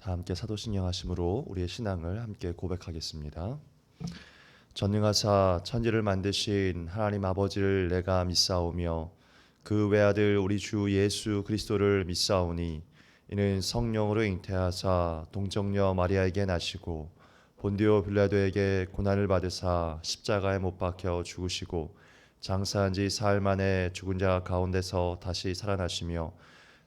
다 함께 사도신경 하심으로 우리의 신앙을 함께 고백하겠습니다. 전능하사 천지를 만드신 하나님 아버지를 내가 믿사오며 그 외아들 우리 주 예수 그리스도를 믿사오니 이는 성령으로 잉태하사 동정녀 마리아에게 나시고 본디오 빌라도에게 고난을 받으사 십자가에 못 박혀 죽으시고 장사한 지 사흘 만에 죽은 자 가운데서 다시 살아나시며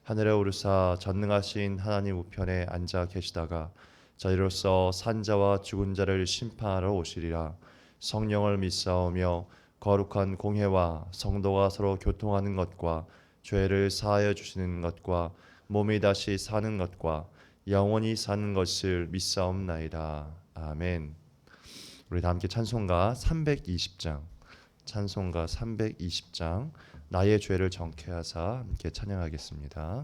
하늘에 오르사 전능하신 하나님 우편에 앉아 계시다가 저희로서 산자와 죽은 자를 심판하러 오시리라. 성령을 믿사오며 거룩한 공회와 성도가 서로 교통하는 것과 죄를 사하여 주시는 것과 몸이 다시 사는 것과 영원히 사는 것을 믿사옵나이다. 아멘. 우리 다 함께 찬송가 320장 찬송가 320장 나의 죄를 정케하사 함께 찬양하겠습니다.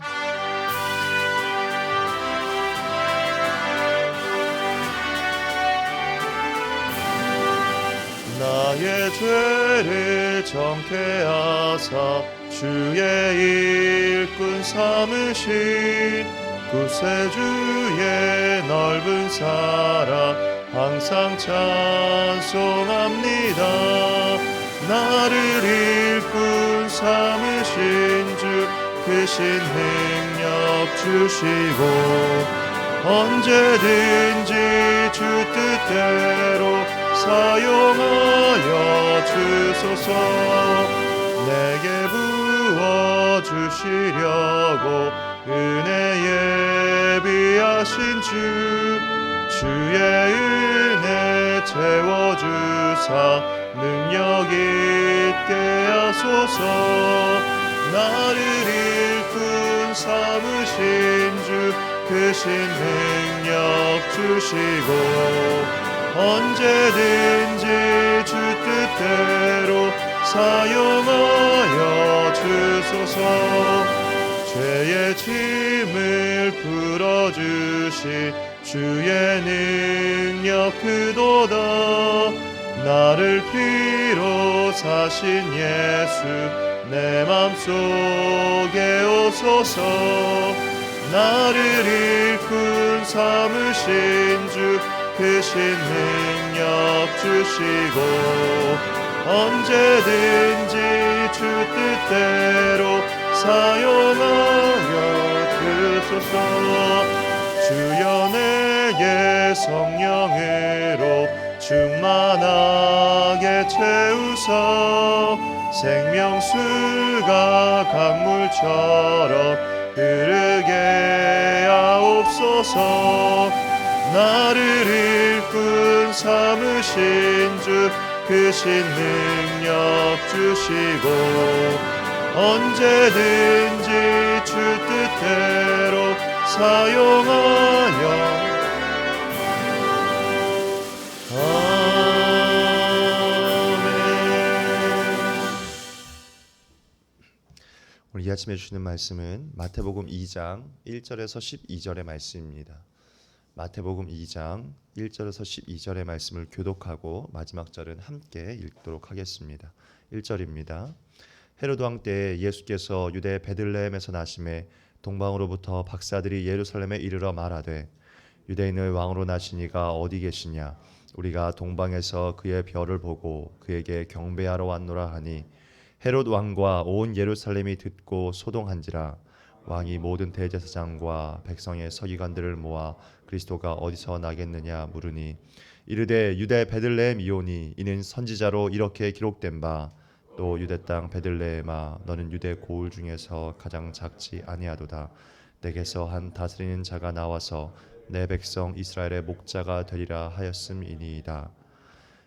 나의 죄를 정케하사 주의 일꾼 삼으신 구세주의 넓은 사랑 항상 찬송합니다. 나를 일꾼 삼으신 주 크신 능력 주시고 언제든지 주 뜻대로 사용하여 주소서. 내게 부어주시려고 은혜 예비하신 주의 은혜 채워주사 능력 있게 하소서. 나를 일꾼 삼으신 주 크신 능력 주시고 언제든지 주 뜻대로 사용하여 주소서. 죄의 짐을 풀어주신 주의 능력 크도다. 나를 피로 사신 예수 내 맘속에 오소서. 나를 일꾼 삼으신 주 크신 능력 주시고 언제든지 주 뜻대로 사용하여 주소서. 주여 내게 성령으로 충만하게 채우사 생명수가 강물처럼 흐르게 하옵소서. 나를 일꾼 삼으신 주 크신 능력 주시고 언제든지 주 뜻대로 사용하여 오늘 이 아침에 주시는 말씀은 마태복음 2장 1절에서 12절의 말씀입니다. 마태복음 2장 1절에서 12절의 말씀을 교독하고 마지막 절은 함께 읽도록 하겠습니다. 1절입니다. 헤로드 왕 때에 예수께서 유대 베들레헴에서 나심에 동방으로부터 박사들이 예루살렘에 이르러 말하되 유대인의 왕으로 나신 이가 어디 계시냐? 우리가 동방에서 그의 별을 보고 그에게 경배하러 왔노라 하니 헤롯 왕과 온 예루살렘이 듣고 소동한지라. 왕이 모든 대제사장과 백성의 서기관들을 모아 그리스도가 어디서 나겠느냐 물으니 이르되 유대 베들레헴이오니 이는 선지자로 이렇게 기록된 바 또 유대 땅 베들레헴아 너는 유대 고을 중에서 가장 작지 아니하도다. 내게서 한 다스리는 자가 나와서 내 백성 이스라엘의 목자가 되리라 하였음이니이다.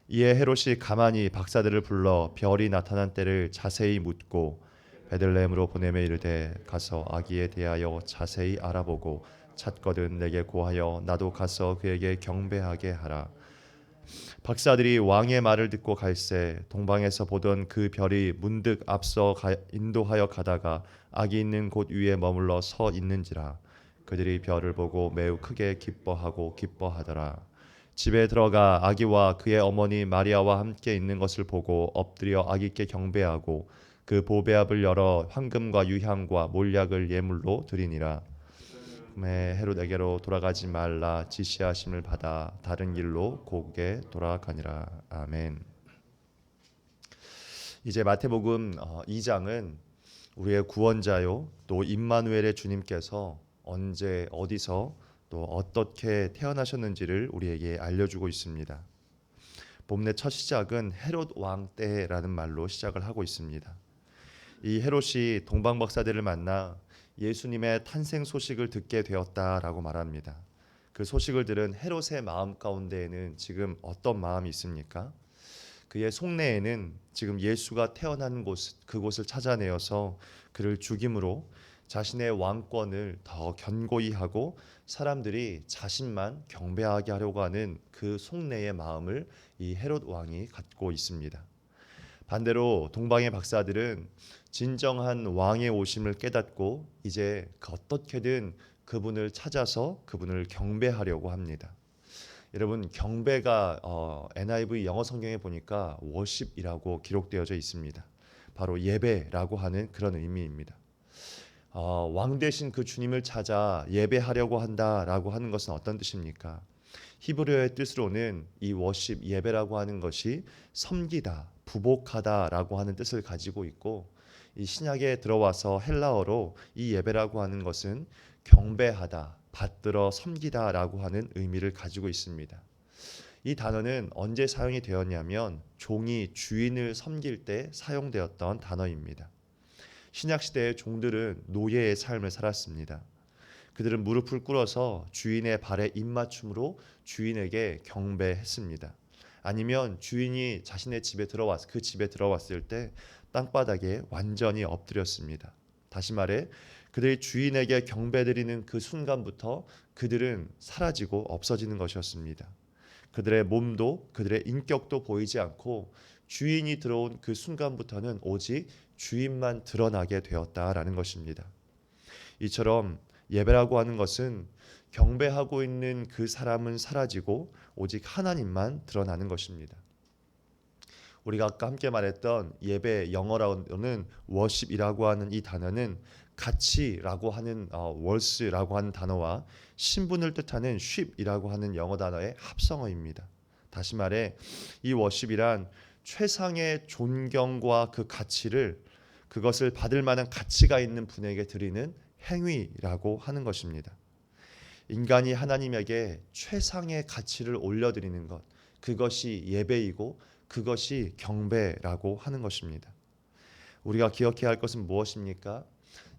이에 헤롯이 가만히 박사들을 불러 별이 나타난 때를 자세히 묻고 베들레헴으로 보내매 이르되 가서 아기에 대하여 자세히 알아보고 찾거든 내게 고하여 나도 가서 그에게 경배하게 하라. 박사들이 왕의 말을 듣고 갈새 동방에서 보던 그 별이 문득 앞서 인도하여 가다가 아기 있는 곳 위에 머물러 서 있는지라. 그들이 별을 보고 매우 크게 기뻐하더라. 집에 들어가 아기와 그의 어머니 마리아와 함께 있는 것을 보고 엎드려 아기께 경배하고 그 보배압을 열어 황금과 유향과 몰약을 예물로 드리니라. 헤롯에게로 돌아가지 말라 지시하심을 받아 다른 길로 곧게 돌아가니라. 아멘. 이제 마태복음 2장은 우리의 구원자요 또 임마누엘의 주님께서 언제 어디서 또 어떻게 태어나셨는지를 우리에게 알려주고 있습니다. 본문의 첫 시작은 헤롯 왕 때라는 말로 시작을 하고 있습니다. 이 헤롯이 동방 박사들을 만나 예수님의 탄생 소식을 듣게 되었다라고 말합니다. 그 소식을 들은 헤롯의 마음 가운데에는 지금 어떤 마음이 있습니까? 그의 속내에는 지금 예수가 태어난 그곳을 찾아내어서 그를 죽임으로 자신의 왕권을 더 견고히 하고 사람들이 자신만 경배하게 하려고 하는 그 속내의 마음을 이 헤롯 왕이 갖고 있습니다. 반대로 동방의 박사들은 진정한 왕의 오심을 깨닫고 이제 어떻게든 그분을 찾아서 그분을 경배하려고 합니다. 여러분, 경배가 NIV 영어 성경에 보니까 worship이라고 기록되어져 있습니다. 바로 예배라고 하는 그런 의미입니다. 왕 되신 그 주님을 찾아 예배하려고 한다라고 하는 것은 어떤 뜻입니까? 히브리어의 뜻으로는 이 워십 예배라고 하는 것이 섬기다, 부복하다라고 하는 뜻을 가지고 있고, 이 신약에 들어와서 헬라어로 이 예배라고 하는 것은 경배하다, 받들어 섬기다라고 하는 의미를 가지고 있습니다. 이 단어는 언제 사용이 되었냐면 종이 주인을 섬길 때 사용되었던 단어입니다. 신약 시대의 종들은 노예의 삶을 살았습니다. 그들은 무릎을 꿇어서 주인의 발에 입맞춤으로 주인에게 경배했습니다. 아니면 주인이 자신의 집에 들어왔을 때 땅바닥에 완전히 엎드렸습니다. 다시 말해 그들이 주인에게 경배드리는 그 순간부터 그들은 사라지고 없어지는 것이었습니다. 그들의 몸도 그들의 인격도 보이지 않고 주인이 들어온 그 순간부터는 오직 주인만 드러나게 되었다라는 것입니다. 이처럼 예배라고 하는 것은 경배하고 있는 그 사람은 사라지고 오직 하나님만 드러나는 것입니다. 우리가 아까 함께 말했던 예배 영어로는 worship이라고 하는 이 단어는 가치라고 하는 worth라고 하는 단어와 신분을 뜻하는 ship이라고 하는 영어 단어의 합성어입니다. 다시 말해 이 worship이란 최상의 존경과 그 가치를 그것을 받을 만한 가치가 있는 분에게 드리는 행위라고 하는 것입니다. 인간이 하나님에게 최상의 가치를 올려드리는 것, 그것이 예배이고 그것이 경배라고 하는 것입니다. 우리가 기억해야 할 것은 무엇입니까?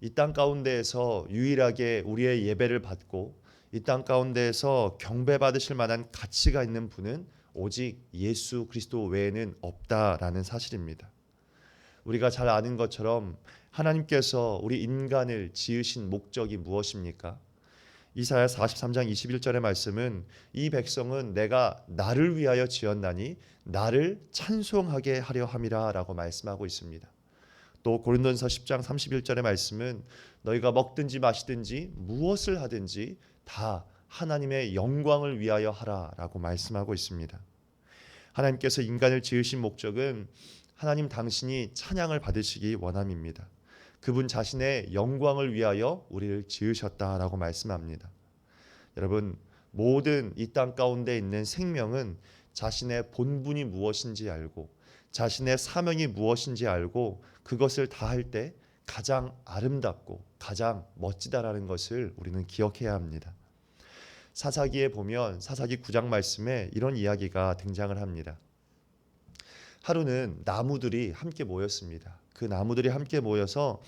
이 땅 가운데에서 유일하게 우리의 예배를 받고 이 땅 가운데에서 경배받으실 만한 가치가 있는 분은 오직 예수 그리스도 외에는 없다라는 사실입니다. 우리가 잘 아는 것처럼 하나님께서 우리 인간을 지으신 목적이 무엇입니까? 이사야 43장 21절의 말씀은 이 백성은 내가 나를 위하여 지었나니 나를 찬송하게 하려 함이라 라고 말씀하고 있습니다. 또 고린도전서 10장 31절의 말씀은 너희가 먹든지 마시든지 무엇을 하든지 다 하나님의 영광을 위하여 하라 라고 말씀하고 있습니다. 하나님께서 인간을 지으신 목적은 하나님 당신이 찬양을 받으시기 원함입니다. 그분 자신의 영광을 위하여 우리를 지으셨다라고 말씀합니다. 여러분, 모든 이 땅 가운데 있는 생명은 자신의 본분이 무엇인지 알고 자신의 사명이 무엇인지 알고 그것을 다할 때 가장 아름답고 가장 멋지다라는 것을 우리는 기억해야 합니다. 사사기에 보면 사사기 9장 말씀에 이런 이야기가 등장을 합니다. 하루는 나무들이 함께 모였습니다. 그 나무들이 함께 모여서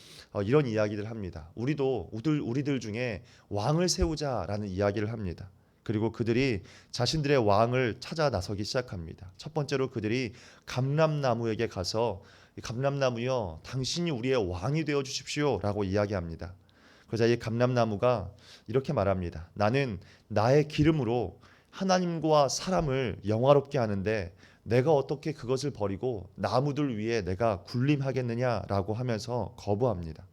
이런 이야기를 합니다. 우리들 중에 왕을 세우자라는 이야기를 합니다. 그리고 그들이 자신들의 왕을 찾아 나서기 시작합니다. 첫 번째로 그들이 감람나무에게 가서 감람나무여 당신이 우리의 왕이 되어 주십시오 라고 이야기합니다. 그러자 이 감람나무가 이렇게 말합니다. 나는 나의 기름으로 하나님과 사람을 영화롭게 하는데 내가 어떻게 그것을 버리고 나무들 위에 내가 군림하겠느냐라고 하면서 거부합니다.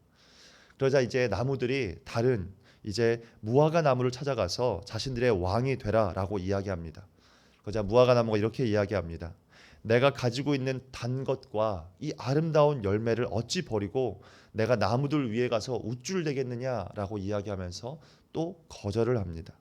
그러자 이제 나무들이 다른 이제 무화과 나무를 찾아가서 자신들의 왕이 되라라고 이야기합니다. 그러자 무화과 나무가 이렇게 이야기합니다. 내가 가지고 있는 단 것과 이 아름다운 열매를 어찌 버리고 내가 나무들 위에 가서 우쭐대겠느냐라고 이야기하면서 또 거절을 합니다.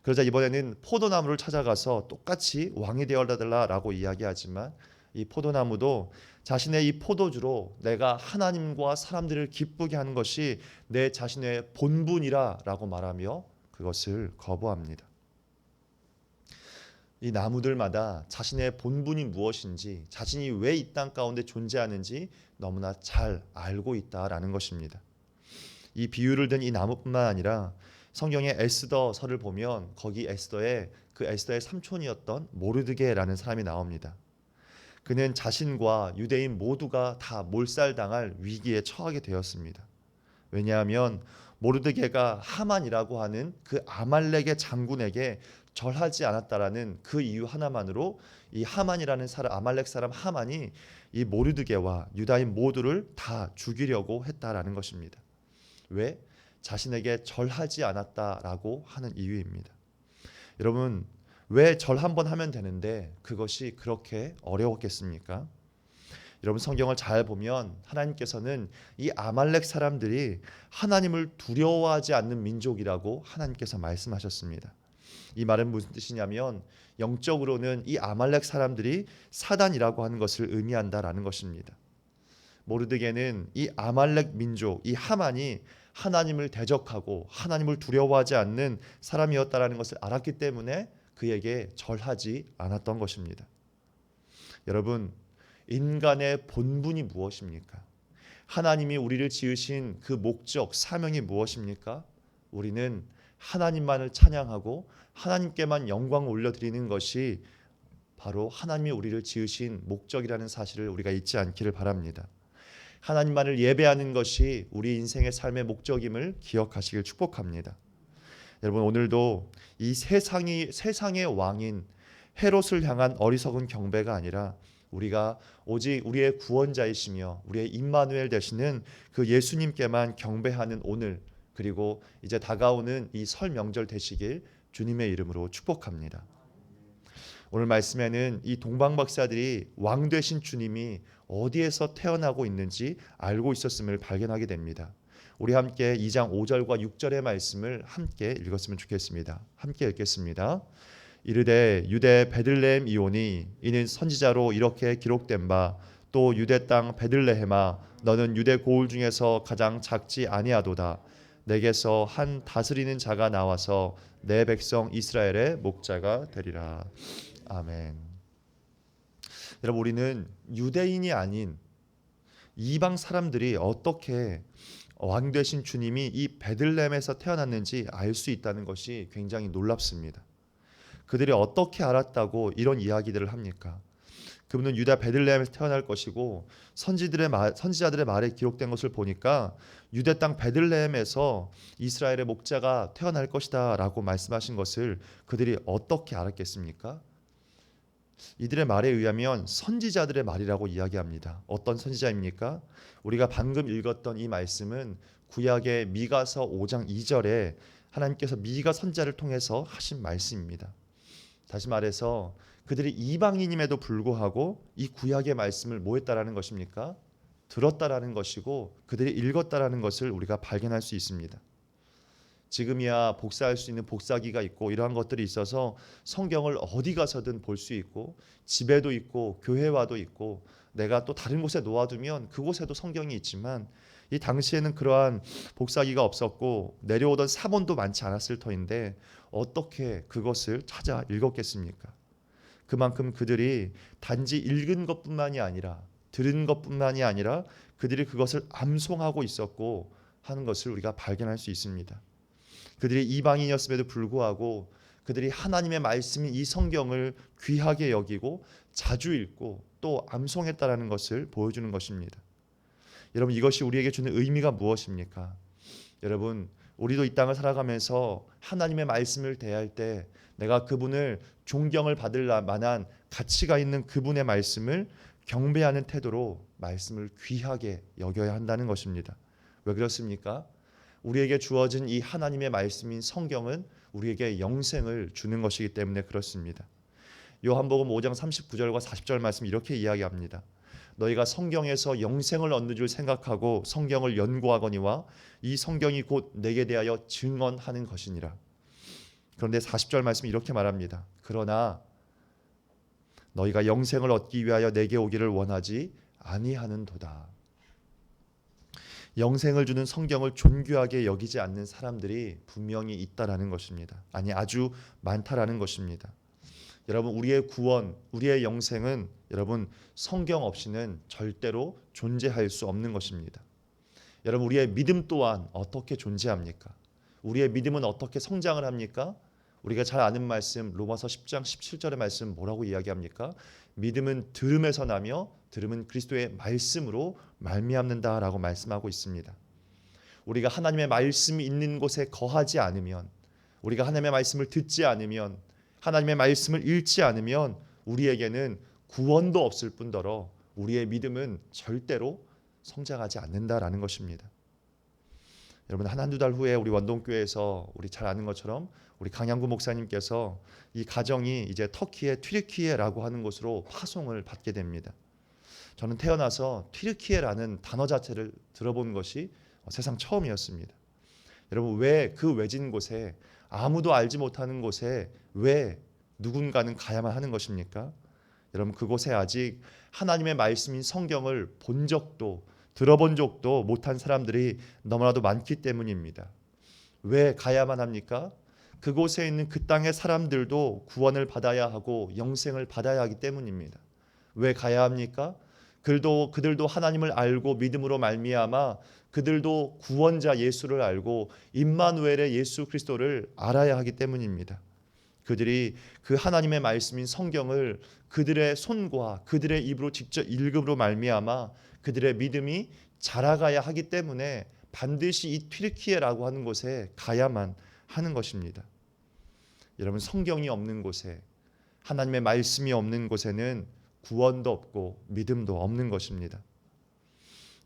그러자 이번에는 포도나무를 찾아가서 똑같이 왕이 되어달라라고 이야기하지만 이 포도나무도 자신의 이 포도주로 내가 하나님과 사람들을 기쁘게 하는 것이 내 자신의 본분이라라고 말하며 그것을 거부합니다. 이 나무들마다 자신의 본분이 무엇인지, 자신이 왜 이 땅 가운데 존재하는지 너무나 잘 알고 있다라는 것입니다. 이 비유를 든 이 나무뿐만 아니라 성경의 에스더서를 보면 거기 에스더의 삼촌이었던 모르드게라는 사람이 나옵니다. 그는 자신과 유대인 모두가 다 몰살당할 위기에 처하게 되었습니다. 왜냐하면 모르드게가 하만이라고 하는 그 아말렉의 장군에게 절하지 않았다라는 그 이유 하나만으로 이 하만이라는 사람, 아말렉 사람 하만이 이 모르드게와 유다인 모두를 다 죽이려고 했다라는 것입니다. 왜? 자신에게 절하지 않았다라고 하는 이유입니다. 여러분, 왜 절 한번 하면 되는데 그것이 그렇게 어려웠겠습니까? 여러분, 성경을 잘 보면 하나님께서는 이 아말렉 사람들이 하나님을 두려워하지 않는 민족이라고 하나님께서 말씀하셨습니다. 이 말은 무슨 뜻이냐면 영적으로는 이 아말렉 사람들이 사단이라고 하는 것을 의미한다라는 것입니다. 모르드게는 이 아말렉 민족, 이 하만이 하나님을 대적하고 하나님을 두려워하지 않는 사람이었다라는 것을 알았기 때문에 그에게 절하지 않았던 것입니다. 여러분, 인간의 본분이 무엇입니까? 하나님이 우리를 지으신 그 목적, 사명이 무엇입니까? 우리는 하나님만을 찬양하고 하나님께만 영광을 올려드리는 것이 바로 하나님이 우리를 지으신 목적이라는 사실을 우리가 잊지 않기를 바랍니다. 하나님만을 예배하는 것이 우리 인생의 삶의 목적임을 기억하시길 축복합니다. 여러분, 오늘도 이 세상의 왕인 헤롯을 향한 어리석은 경배가 아니라 우리가 오직 우리의 구원자이시며 우리의 임마누엘 되시는 그 예수님께만 경배하는 오늘, 그리고 이제 다가오는 이 설 명절 되시길 주님의 이름으로 축복합니다. 오늘 말씀에는 이 동방 박사들이 왕 되신 주님이 어디에서 태어나고 있는지 알고 있었음을 발견하게 됩니다. 우리 함께 2장 5절과 6절의 말씀을 함께 읽었으면 좋겠습니다. 함께 읽겠습니다. 이르되 유대 베들레헴 이오니 이는 선지자로 이렇게 기록된 바 또 유대 땅 베들레헴아 너는 유대 고을 중에서 가장 작지 아니하도다. 내게서 한 다스리는 자가 나와서 내 백성 이스라엘의 목자가 되리라. 아멘. 여러분, 우리는 유대인이 아닌 이방 사람들이 어떻게 왕 되신 주님이 이 베들레헴에서 태어났는지 알 수 있다는 것이 굉장히 놀랍습니다. 그들이 어떻게 알았다고 이런 이야기들을 합니까? 그분은 유다 베들레헴에서 태어날 것이고 선지자들의 말에 기록된 것을 보니까 유대 땅 베들레헴에서 이스라엘의 목자가 태어날 것이다 라고 말씀하신 것을 그들이 어떻게 알았겠습니까? 이들의 말에 의하면 선지자들의 말이라고 이야기합니다. 어떤 선지자입니까? 우리가 방금 읽었던 이 말씀은 구약의 미가서 5장 2절에 하나님께서 미가 선지자를 통해서 하신 말씀입니다. 다시 말해서 그들이 이방인임에도 불구하고 이 구약의 말씀을 뭐 했다라는 것입니까? 들었다라는 것이고 그들이 읽었다라는 것을 우리가 발견할 수 있습니다. 지금이야 복사할 수 있는 복사기가 있고 이러한 것들이 있어서 성경을 어디 가서든 볼 수 있고 집에도 있고 교회 와도 있고 내가 또 다른 곳에 놓아두면 그곳에도 성경이 있지만 이 당시에는 그러한 복사기가 없었고 내려오던 사본도 많지 않았을 터인데 어떻게 그것을 찾아 읽었겠습니까? 그만큼 그들이 단지 읽은 것뿐만이 아니라 들은 것뿐만이 아니라 그들이 그것을 암송하고 있었고 하는 것을 우리가 발견할 수 있습니다. 그들이 이방인이었음에도 불구하고 그들이 하나님의 말씀인 이 성경을 귀하게 여기고 자주 읽고 또 암송했다라는 것을 보여주는 것입니다. 여러분, 이것이 우리에게 주는 의미가 무엇입니까? 여러분, 우리도 이 땅을 살아가면서 하나님의 말씀을 대할 때 내가 그분을 존경을 받을 만한 가치가 있는 그분의 말씀을 경배하는 태도로 말씀을 귀하게 여겨야 한다는 것입니다. 왜 그렇습니까? 우리에게 주어진 이 하나님의 말씀인 성경은 우리에게 영생을 주는 것이기 때문에 그렇습니다. 요한복음 5장 39절과 40절 말씀 이렇게 이야기합니다. 너희가 성경에서 영생을 얻는 줄 생각하고 성경을 연구하거니와 이 성경이 곧 내게 대하여 증언하는 것이니라. 그런데 40절 말씀 이렇게 말합니다. 그러나 너희가 영생을 얻기 위하여 내게 오기를 원하지 아니하는도다. 영생을 주는 성경을 존귀하게 여기지 않는 사람들이 분명히 있다라는 것입니다. 아니, 아주 많다라는 것입니다. 여러분, 우리의 구원, 우리의 영생은 여러분 성경 없이는 절대로 존재할 수 없는 것입니다. 여러분, 우리의 믿음 또한 어떻게 존재합니까? 우리의 믿음은 어떻게 성장을 합니까? 우리가 잘 아는 말씀 로마서 10장 17절의 말씀 뭐라고 이야기합니까? 믿음은 들음에서 나며 들음은 그리스도의 말씀으로 말미암는다라고 말씀하고 있습니다. 우리가 하나님의 말씀이 있는 곳에 거하지 않으면, 우리가 하나님의 말씀을 듣지 않으면, 하나님의 말씀을 읽지 않으면 우리에게는 구원도 없을 뿐더러 우리의 믿음은 절대로 성장하지 않는다라는 것입니다. 여러분, 한두 달 후에 우리 원동교회에서 우리 잘 아는 것처럼 우리 강양구 목사님께서 이 가정이 이제 터키의 튀르키예라고 하는 곳으로 파송을 받게 됩니다. 저는 태어나서 튀르키예라는 단어 자체를 들어본 것이 세상 처음이었습니다. 여러분, 왜 그 외진 곳에, 아무도 알지 못하는 곳에 왜 누군가는 가야만 하는 것입니까? 여러분, 그곳에 아직 하나님의 말씀인 성경을 본 적도 들어본 적도 못한 사람들이 너무나도 많기 때문입니다. 왜 가야만 합니까? 그곳에 있는 그 땅의 사람들도 구원을 받아야 하고 영생을 받아야 하기 때문입니다. 왜 가야 합니까? 그들도 하나님을 알고 믿음으로 말미암아 그들도 구원자 예수를 알고 임마누엘의 예수 그리스도를 알아야 하기 때문입니다. 그들이 그 하나님의 말씀인 성경을 그들의 손과 그들의 입으로 직접 읽음으로 말미암아 그들의 믿음이 자라가야 하기 때문에 반드시 이 튀르키예라고 하는 곳에 가야만 하는 것입니다. 여러분, 성경이 없는 곳에, 하나님의 말씀이 없는 곳에는 구원도 없고 믿음도 없는 것입니다.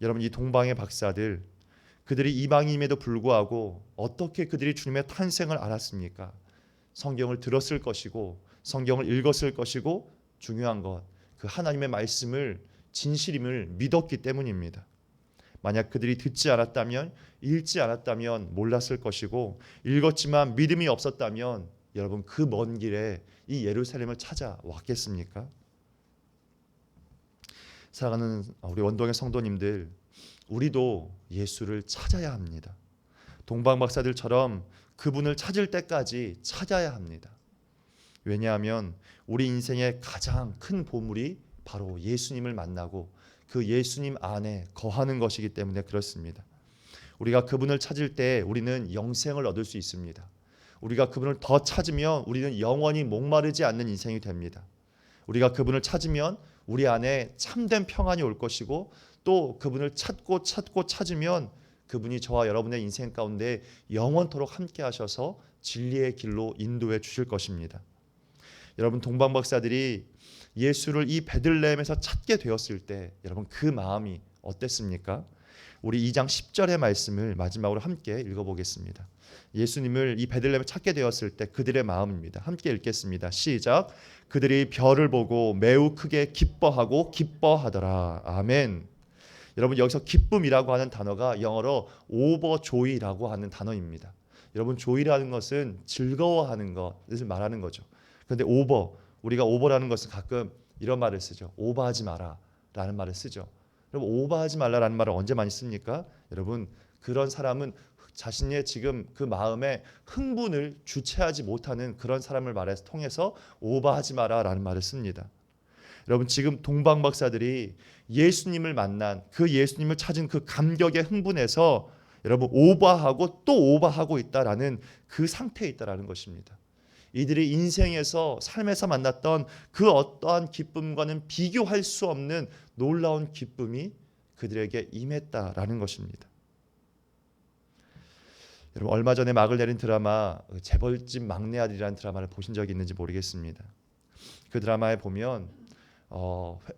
여러분, 이 동방의 박사들, 그들이 이방인임에도 불구하고 어떻게 그들이 주님의 탄생을 알았습니까? 성경을 들었을 것이고 성경을 읽었을 것이고 중요한 것, 그 하나님의 말씀을 진실임을 믿었기 때문입니다. 만약 그들이 듣지 않았다면, 읽지 않았다면 몰랐을 것이고, 읽었지만 믿음이 없었다면 여러분, 그 먼 길에 이 예루살렘을 찾아왔겠습니까? 사랑하는 우리 원동의 성도님들, 우리도 예수를 찾아야 합니다. 동방 박사들처럼 그분을 찾을 때까지 찾아야 합니다. 왜냐하면 우리 인생의 가장 큰 보물이 바로 예수님을 만나고 그 예수님 안에 거하는 것이기 때문에 그렇습니다. 우리가 그분을 찾을 때 우리는 영생을 얻을 수 있습니다. 우리가 그분을 더 찾으면 우리는 영원히 목마르지 않는 인생이 됩니다. 우리가 그분을 찾으면 우리 안에 참된 평안이 올 것이고, 또 그분을 찾고 찾으면 그분이 저와 여러분의 인생 가운데 영원토록 함께 하셔서 진리의 길로 인도해 주실 것입니다. 여러분, 동방 박사들이 예수를 이 베들레헴에서 찾게 되었을 때 여러분, 그 마음이 어땠습니까? 우리 2장 10절의 말씀을 마지막으로 함께 읽어보겠습니다. 예수님을 이 베들레헴에 찾게 되었을 때 그들의 마음입니다. 함께 읽겠습니다. 시작. 그들이 별을 보고 매우 크게 기뻐하고 기뻐하더라. 아멘. 여러분, 여기서 기쁨이라고 하는 단어가 영어로 overjoy라고 하는 단어입니다. 여러분, joy라는 것은 즐거워하는 것을 말하는 거죠. 그런데 우리가 over라는 것은 가끔 이런 말을 쓰죠. 오버하지 마라 라는 말을 쓰죠. 여러분, 오버하지 말라라는 말을 언제 많이 씁니까? 여러분, 그런 사람은 자신의 지금 그 마음에 흥분을 주체하지 못하는 그런 사람을 통해서 오버하지 마라라는 말을 씁니다. 여러분, 지금 동방 박사들이 예수님을 만난 그 예수님을 찾은 그 감격의 흥분에서 여러분 오버하고 또 오버하고 있다라는 그 상태에 있다라는 것입니다. 이들이 인생에서 삶에서 만났던 그 어떠한 기쁨과는 비교할 수 없는 놀라운 기쁨이 그들에게 임했다라는 것입니다. 여러분, 얼마 전에 막을 내린 드라마 재벌집 막내 아들이라는 드라마를 보신 적이 있는지 모르겠습니다. 그 드라마에 보면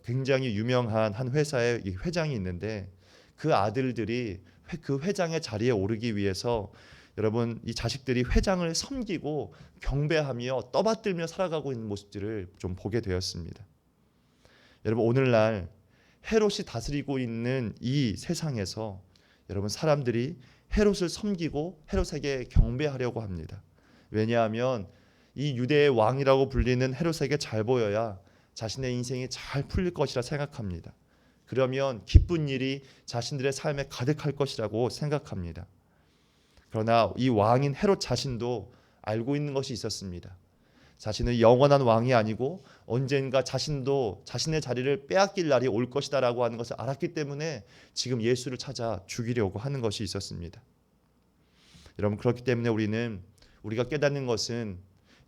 굉장히 유명한 한 회사의 회장이 있는데 그 아들들이 그 회장의 자리에 오르기 위해서 여러분 이 자식들이 회장을 섬기고 경배하며 떠받들며 살아가고 있는 모습들을 좀 보게 되었습니다. 여러분 오늘날 헤롯이 다스리고 있는 이 세상에서 여러분 사람들이 헤롯을 섬기고 헤롯에게 경배하려고 합니다. 왜냐하면 이 유대의 왕이라고 불리는 헤롯에게 잘 보여야 자신의 인생이 잘 풀릴 것이라 생각합니다. 그러면 기쁜 일이 자신들의 삶에 가득할 것이라고 생각합니다. 그러나 이 왕인 헤롯 자신도 알고 있는 것이 있었습니다. 자신은 영원한 왕이 아니고 언젠가 자신도 자신의 자리를 빼앗길 날이 올 것이다 라고 하는 것을 알았기 때문에 지금 예수를 찾아 죽이려고 하는 것이 있었습니다. 여러분 그렇기 때문에 우리가 깨닫는 것은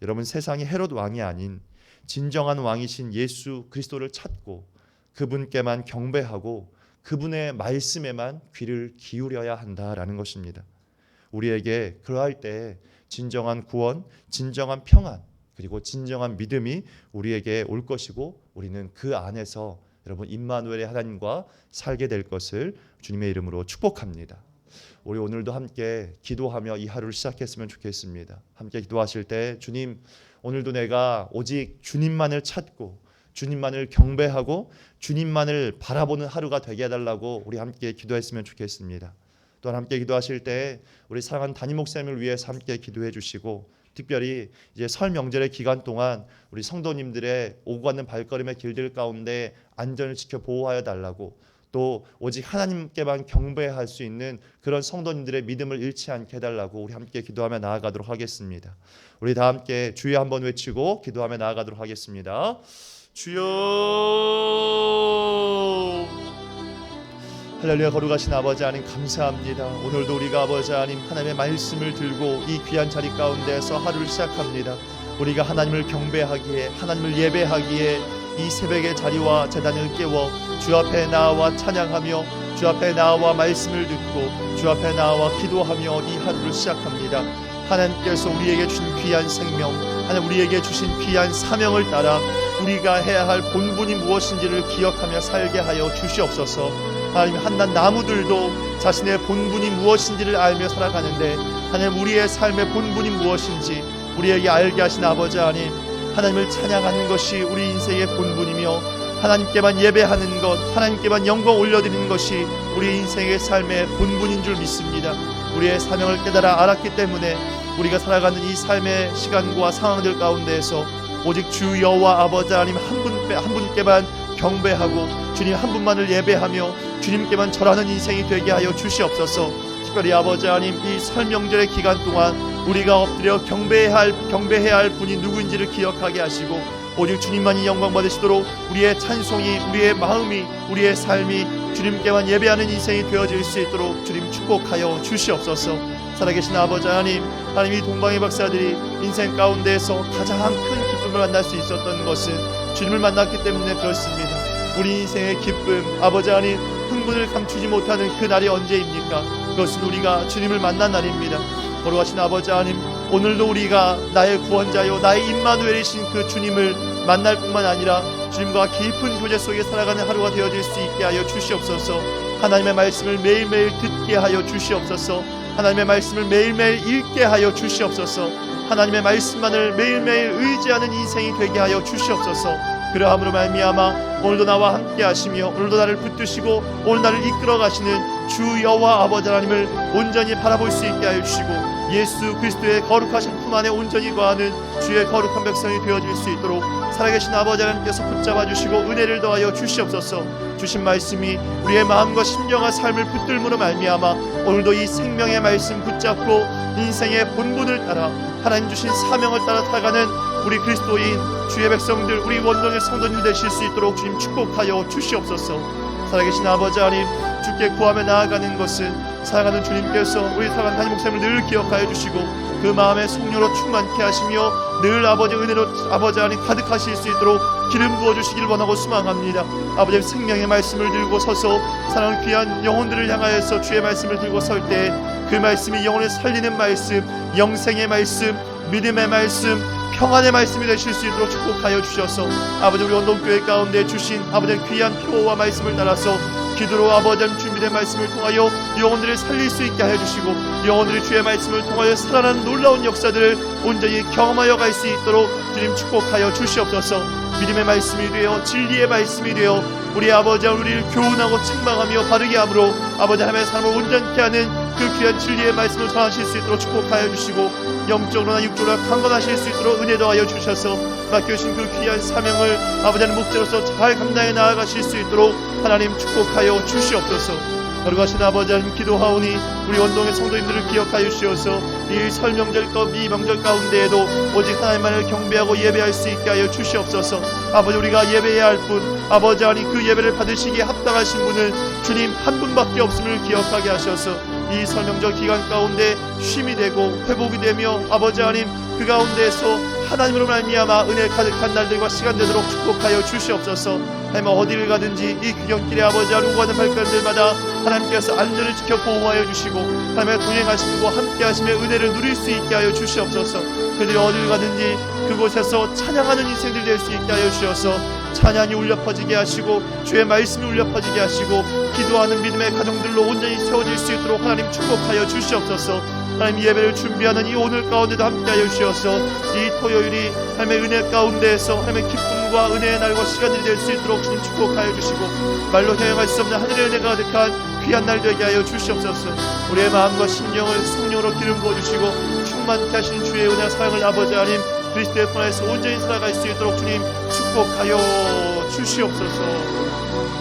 여러분 세상의 헤롯 왕이 아닌 진정한 왕이신 예수 그리스도를 찾고 그분께만 경배하고 그분의 말씀에만 귀를 기울여야 한다라는 것입니다. 우리에게 그러할 때 진정한 구원, 진정한 평안, 그리고 진정한 믿음이 우리에게 올 것이고 우리는 그 안에서 여러분 임마누엘의 하나님과 살게 될 것을 주님의 이름으로 축복합니다. 우리 오늘도 함께 기도하며 이 하루를 시작했으면 좋겠습니다. 함께 기도하실 때 주님, 오늘도 내가 오직 주님만을 찾고 주님만을 경배하고 주님만을 바라보는 하루가 되게 해달라고 우리 함께 기도했으면 좋겠습니다. 또한 함께 기도하실 때 우리 사랑하는 담임 목사님을 위해서 함께 기도해 주시고 특별히 이제 설 명절의 기간 동안 우리 성도님들의 오고 가는 발걸음의 길들 가운데 안전을 지켜 보호하여 달라고 또 오직 하나님께만 경배할 수 있는 그런 성도님들의 믿음을 잃지 않게 해달라고 우리 함께 기도하며 나아가도록 하겠습니다. 우리 다 함께 주여 한번 외치고 기도하며 나아가도록 하겠습니다. 주여. 할렐루야. 거룩하신 아버지 하나님 감사합니다. 오늘도 우리가 아버지 하나님 하나님의 말씀을 들고 이 귀한 자리 가운데서 하루를 시작합니다. 우리가 하나님을 경배하기에 하나님을 예배하기에 이 새벽의 자리와 제단을 깨워 주 앞에 나와 찬양하며 주 앞에 나와 말씀을 듣고 주 앞에 나와 기도하며 이 하루를 시작합니다. 하나님께서 우리에게 주신 귀한 생명, 하나님 우리에게 주신 귀한 사명을 따라 우리가 해야 할 본분이 무엇인지를 기억하며 살게 하여 주시옵소서. 하나님 한낱 나무들도 자신의 본분이 무엇인지를 알며 살아가는데 하나님 우리의 삶의 본분이 무엇인지 우리에게 알게 하신 아버지 하나님, 하나님을 찬양하는 것이 우리 인생의 본분이며 하나님께만 예배하는 것, 하나님께만 영광 올려드리는 것이 우리 인생의 삶의 본분인 줄 믿습니다. 우리의 사명을 깨달아 알았기 때문에 우리가 살아가는 이 삶의 시간과 상황들 가운데에서 오직 주 여호와 아버지 하나님 한 분께만 경배하고 주님 한 분만을 예배하며 주님께만 절하는 인생이 되게 하여 주시옵소서. 특별히 아버지 하나님 이 설 명절의 기간 동안 우리가 엎드려 경배해야 할 분이 누구인지를 기억하게 하시고 오직 주님만이 영광 받으시도록 우리의 찬송이, 우리의 마음이, 우리의 삶이 주님께만 예배하는 인생이 되어질 수 있도록 주님 축복하여 주시옵소서. 살아계신 아버지 하나님, 하나님 이 동방의 박사들이 인생 가운데에서 가장 큰 기쁨을 만날 수 있었던 것은 주님을 만났기 때문에 그렇습니다. 우리 인생의 기쁨, 아버지 하나님 흥분을 감추지 못하는 그 날이 언제입니까? 그것은 우리가 주님을 만난 날입니다. 거룩하신 아버지 하나님, 오늘도 우리가 나의 구원자요 나의 임마누엘이신 그 주님을 만날 뿐만 아니라 주님과 깊은 교제 속에 살아가는 하루가 되어질 수 있게 하여 주시옵소서. 하나님의 말씀을 매일매일 듣게 하여 주시옵소서. 하나님의 말씀을 매일매일 읽게 하여 주시옵소서. 하나님의 말씀만을 매일매일 의지하는 인생이 되게 하여 주시옵소서. 그러함으로 말미암아 오늘도 나와 함께 하시며 오늘도 나를 붙드시고 오늘 나를 이끌어 가시는 주 여호와 아버지 하나님을 온전히 바라볼 수 있게 하여 주시고 예수 그리스도의 거룩하신 품 안에 온전히 거하는 주의 거룩한 백성이 되어질 수 있도록 살아계신 아버지 하나님께서 붙잡아 주시고 은혜를 더하여 주시옵소서. 주신 말씀이 우리의 마음과 심령과 삶을 붙들므로 말미암아 오늘도 이 생명의 말씀 붙잡고 인생의 본분을 따라 하나님 주신 사명을 따라 살아가는 우리 그리스도인 주의 백성들, 우리 원동의 성도님 되실 수 있도록 주님 축복하여 주시옵소서. 살아계신 아버지 하나님, 주께 구하며 나아가는 것은 사랑하는 주님께서 우리 사랑하는 담임 목사님을 늘 기억하여 주시고 그 마음의 속료로 충만케 하시며 늘 아버지 은혜로 아버지 하나님 가득하실 수 있도록 기름 부어주시길 원하고 소망합니다. 아버지의 생명의 말씀을 들고 서서 사랑하는 귀한 영혼들을 향하여서 주의 말씀을 들고 설 때 그 말씀이 영혼을 살리는 말씀, 영생의 말씀, 믿음의 말씀, 평안의 말씀이 되실 수 있도록 축복하여 주셔서 아버지 우리 원동교회 가운데 주신 아버지의 귀한 표와 말씀을 따라서 기도로 아버지 준비된 말씀을 통하여 영혼들을 살릴 수 있게 하여 주시고 영혼들이 주의 말씀을 통하여 살아나는 놀라운 역사들을 온전히 경험하여 갈 수 있도록 주님 축복하여 주시옵소서. 믿음의 말씀이 되어 진리의 말씀이 되어 우리 아버지 우리를 교훈하고 책망하며 바르게 함으로 아버지 하나님의 삶을 온전케 하는 그 귀한 진리의 말씀을 전하실 수 있도록 축복하여 주시고 영적으로나 육적으로나 강건하실 수 있도록 은혜 더하여 주셔서 맡겨주신 그 귀한 사명을 아버지 하나님 목자로서 잘 감당해 나아가실 수 있도록 하나님 축복하여 주시옵소서. 거룩하신 아버지 하나님 기도하오니 우리 원동의 성도님들을 기억하여 주시어서 이 설명절과 미명절 가운데에도 오직 하나님만을 경배하고 예배할 수 있게 하여 주시옵소서. 아버지 우리가 예배해야 할 분 아버지 하나님 그 예배를 받으시기에 합당하신 분은 주님 한 분밖에 없음을 기억하게 하셔서 이 설명절 기간 가운데 쉼이 되고 회복이 되며 아버지 하나님 그 가운데에서 하나님으로 말미암아 은혜 가득한 날들과 시간 되도록 축복하여 주시옵소서. 하나님 어디를 가든지 이 귀경길에 아버지 하나님 오가는 발걸음들마다 하나님께서 안전을 지켜 보호하여 주시고 하나님의 동행하심과 함께 하심의 은혜를 누릴 수 있게 하여 주시옵소서. 그들이 어디를 가든지 그곳에서 찬양하는 인생들 될 수 있게 하여 주셔서 찬양이 울려 퍼지게 하시고 주의 말씀이 울려 퍼지게 하시고 기도하는 믿음의 가정들로 온전히 세워질 수 있도록 하나님 축복하여 주시옵소서. 하나님 예배를 준비하는 이 오늘 가운데도 함께하여 주셔서 이 토요일이 하나님의 은혜 가운데에서 하나님의 기쁨과 은혜의 날과 시간이 될 수 있도록 주님 축복하여 주시고 말로 형용할 수 없는 하늘의 은혜가 가득한 귀한 날 되게 하여 주시옵소서. 우리의 마음과 심령을 성령으로 기름 부어주시고 충만케 하시는 주의 은혜와 사랑을 아버지 하나님 그리스도의 분에서 온전히 살아갈 수 있도록 주님 축복하여 주시옵소서.